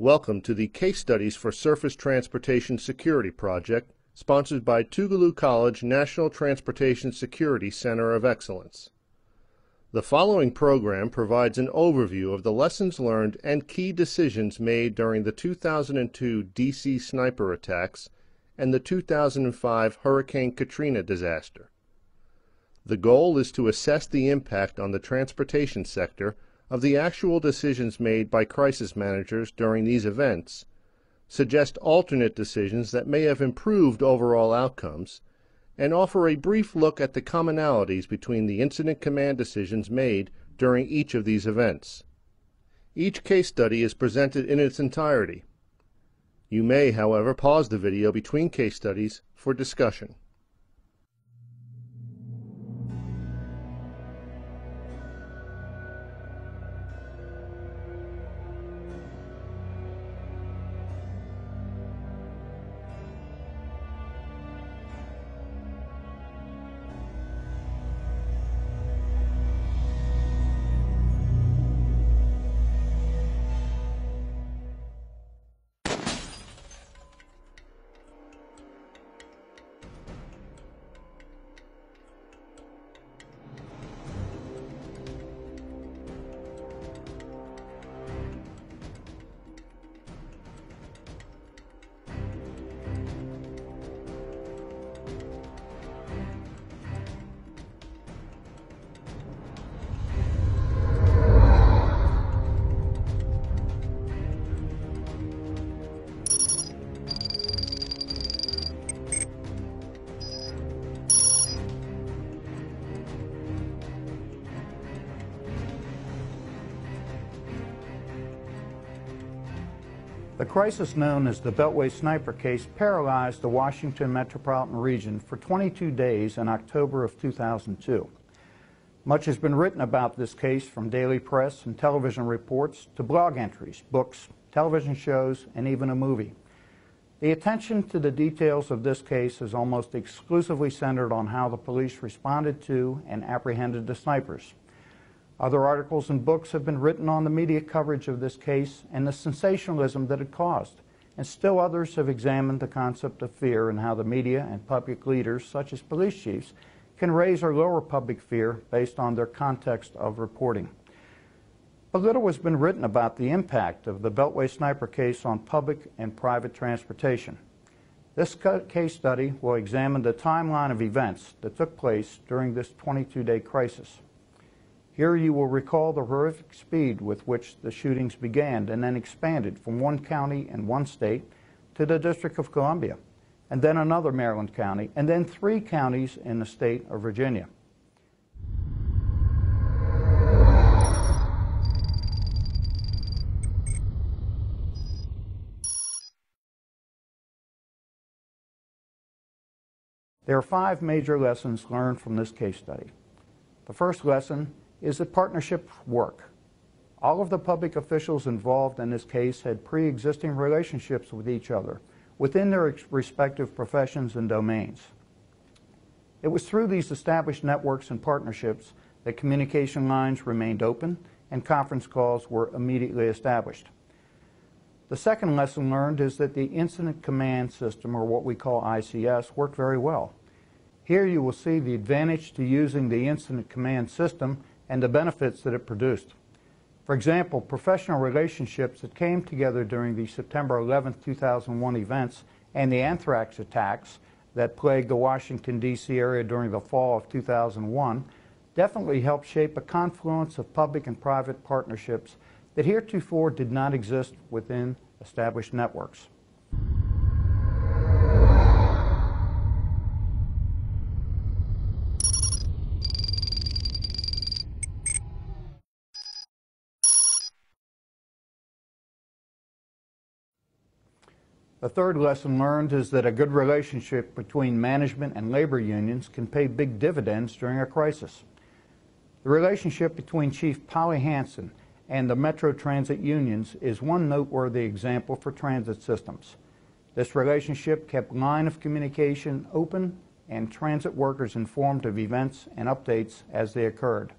Welcome to the Case Studies for Surface Transportation Security project, sponsored by Tougaloo College National Transportation Security Center of Excellence. The following program provides an overview of the lessons learned and key decisions made during the 2002 D.C. sniper attacks and the 2005 Hurricane Katrina disaster. The goal is to assess the impact on the transportation sector of the actual decisions made by crisis managers during these events, suggest alternate decisions that may have improved overall outcomes, and offer a brief look at the commonalities between the incident command decisions made during each of these events. Each case study is presented in its entirety. You may, however, pause the video between case studies for discussion. The crisis known as the Beltway sniper case paralyzed the Washington metropolitan region for 22 days in October of 2002. Much has been written about this case, from daily press and television reports to blog entries, books, television shows, and even a movie. The attention to the details of this case is almost exclusively centered on how the police responded to and apprehended the snipers. Other articles and books have been written on the media coverage of this case and the sensationalism that it caused, and still others have examined the concept of fear and how the media and public leaders, such as police chiefs, can raise or lower public fear based on their context of reporting. But little has been written about the impact of the Beltway sniper case on public and private transportation. This case study will examine the timeline of events that took place during this 22-day crisis. Here you will recall the horrific speed with which the shootings began and then expanded from one county in one state to the District of Columbia, and then another Maryland county, and then 3 counties in the state of Virginia. There are 5 major lessons learned from this case study. The first lesson is that partnerships work. All of the public officials involved in this case had pre-existing relationships with each other within their respective professions and domains. It was through these established networks and partnerships that communication lines remained open and conference calls were immediately established. The second lesson learned is that the Incident Command System, or what we call ICS, worked very well. Here you will see the advantage to using the Incident Command System and the benefits that it produced. For example, professional relationships that came together during the September 11, 2001 events and the anthrax attacks that plagued the Washington, D.C. area during the fall of 2001 definitely helped shape a confluence of public and private partnerships that heretofore did not exist within established networks. The third lesson learned is that a good relationship between management and labor unions can pay big dividends during a crisis. The relationship between Chief Polly Hansen and the Metro Transit unions is one noteworthy example for transit systems. This relationship kept line of communication open and transit workers informed of events and updates as they occurred.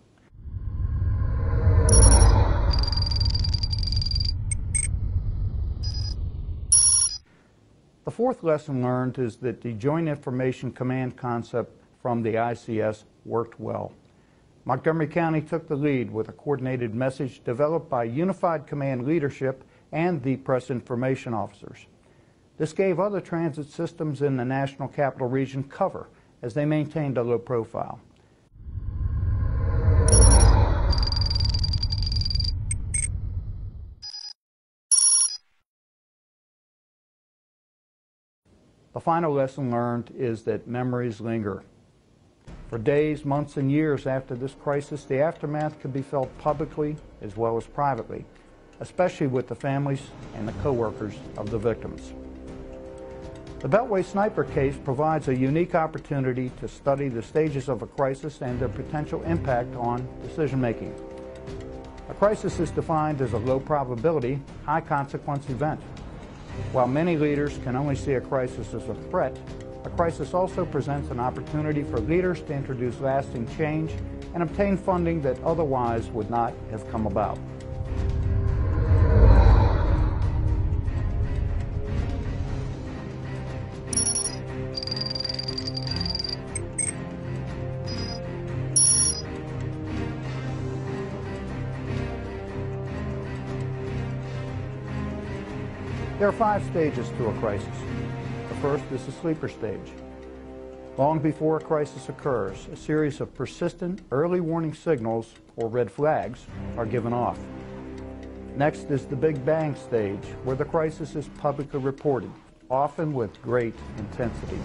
The fourth lesson learned is that the Joint Information Command concept from the ICS worked well. Montgomery County took the lead with a coordinated message developed by Unified Command leadership and the press information officers. This gave other transit systems in the National Capital Region cover as they maintained a low profile. The final lesson learned is that memories linger. For days, months, and years after this crisis, the aftermath could be felt publicly as well as privately, especially with the families and the co-workers of the victims. The Beltway sniper case provides a unique opportunity to study the stages of a crisis and their potential impact on decision-making. A crisis is defined as a low probability, high consequence event. While many leaders can only see a crisis as a threat, a crisis also presents an opportunity for leaders to introduce lasting change and obtain funding that otherwise would not have come about. There are 5 stages to a crisis. The first is the sleeper stage. Long before a crisis occurs, a series of persistent early warning signals, or red flags, are given off. Next is the Big Bang stage, where the crisis is publicly reported, often with great intensity.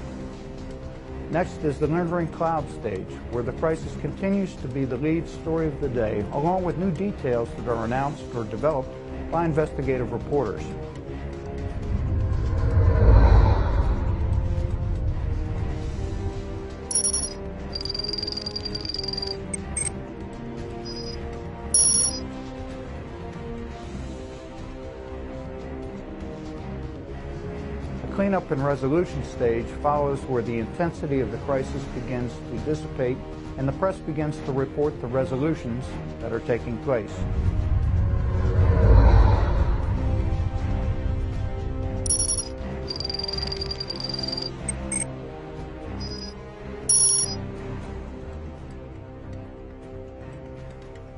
Next is the lingering cloud stage, where the crisis continues to be the lead story of the day, along with new details that are announced or developed by investigative reporters. Cleanup and resolution stage follows, where the intensity of the crisis begins to dissipate and the press begins to report the resolutions that are taking place.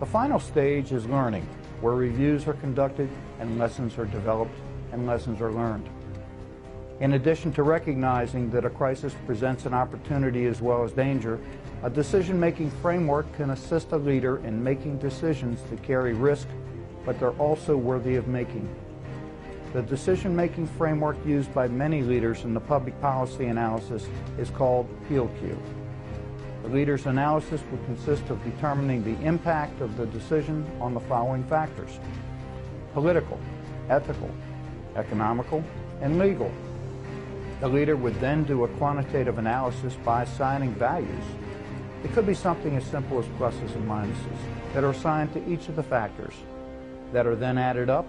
The final stage is learning, where reviews are conducted and lessons are developed and lessons are learned. In addition to recognizing that a crisis presents an opportunity as well as danger, a decision-making framework can assist a leader in making decisions that carry risk, but they're also worthy of making. The decision-making framework used by many leaders in the public policy analysis is called PEAL-Q. The leader's analysis would consist of determining the impact of the decision on the following factors: political, ethical, economical, and legal. The leader would then do a quantitative analysis by assigning values. It could be something as simple as pluses and minuses that are assigned to each of the factors that are then added up,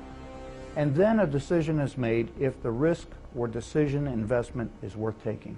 and then a decision is made if the risk or decision investment is worth taking.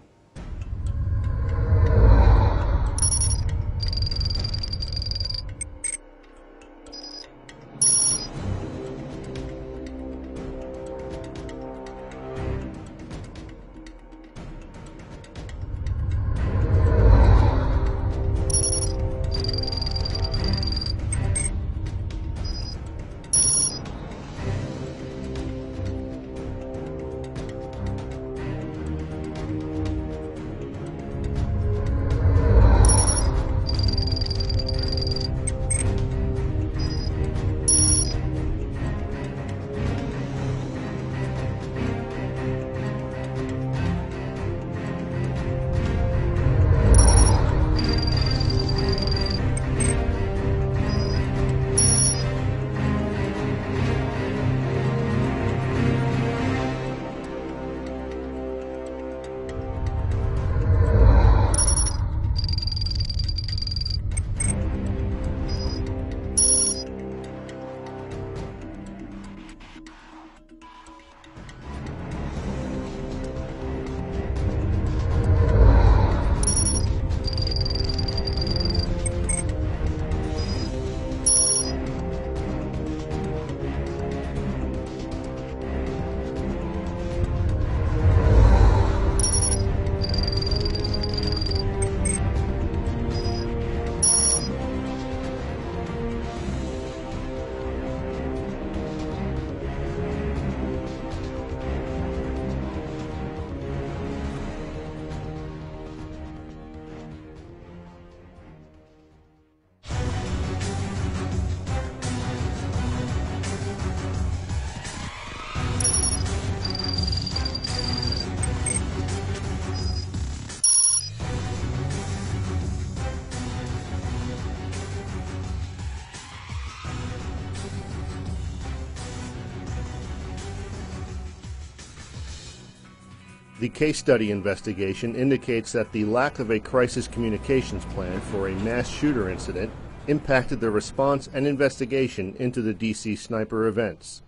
The case study investigation indicates that the lack of a crisis communications plan for a mass shooter incident impacted the response and investigation into the DC sniper events.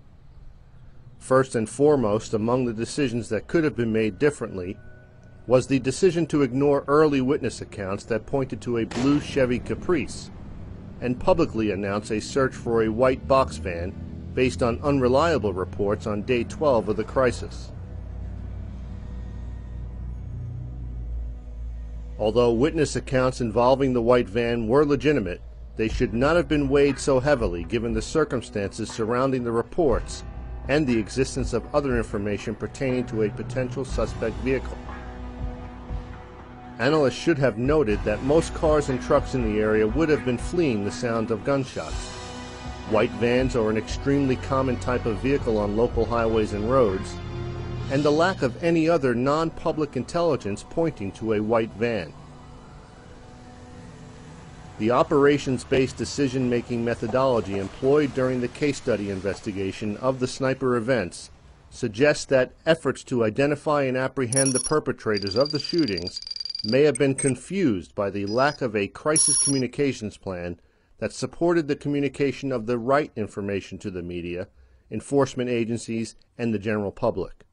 First and foremost among the decisions that could have been made differently was the decision to ignore early witness accounts that pointed to a blue Chevy Caprice and publicly announce a search for a white box van based on unreliable reports on day 12 of the crisis. Although witness accounts involving the white van were legitimate, they should not have been weighed so heavily given the circumstances surrounding the reports and the existence of other information pertaining to a potential suspect vehicle. Analysts should have noted that most cars and trucks in the area would have been fleeing the sound of gunshots. White vans are an extremely common type of vehicle on local highways and roads, and the lack of any other non-public intelligence pointing to a white van. The operations-based decision-making methodology employed during the case study investigation of the sniper events suggests that efforts to identify and apprehend the perpetrators of the shootings may have been confused by the lack of a crisis communications plan that supported the communication of the right information to the media, enforcement agencies, and the general public.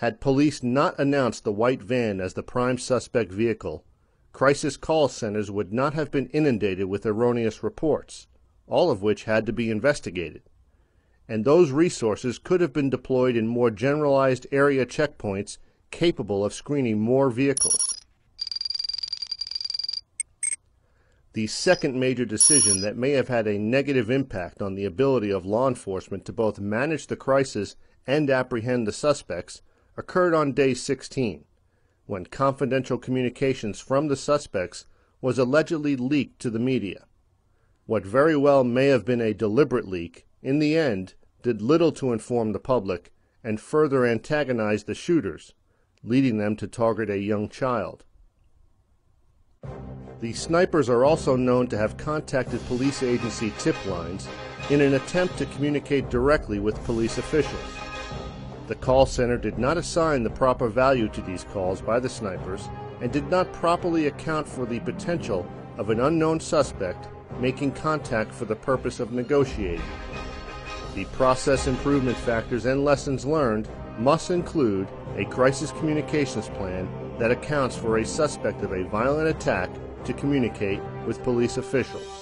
Had police not announced the white van as the prime suspect vehicle, crisis call centers would not have been inundated with erroneous reports, all of which had to be investigated, and those resources could have been deployed in more generalized area checkpoints capable of screening more vehicles. The second major decision that may have had a negative impact on the ability of law enforcement to both manage the crisis and apprehend the suspects occurred on day 16, when confidential communications from the suspects was allegedly leaked to the media. What very well may have been a deliberate leak, in the end, did little to inform the public and further antagonize the shooters, leading them to target a young child. The snipers are also known to have contacted police agency tip lines in an attempt to communicate directly with police officials. The call center did not assign the proper value to these calls by the snipers and did not properly account for the potential of an unknown suspect making contact for the purpose of negotiating. The process improvement factors and lessons learned must include a crisis communications plan that accounts for a suspect of a violent attack to communicate with police officials.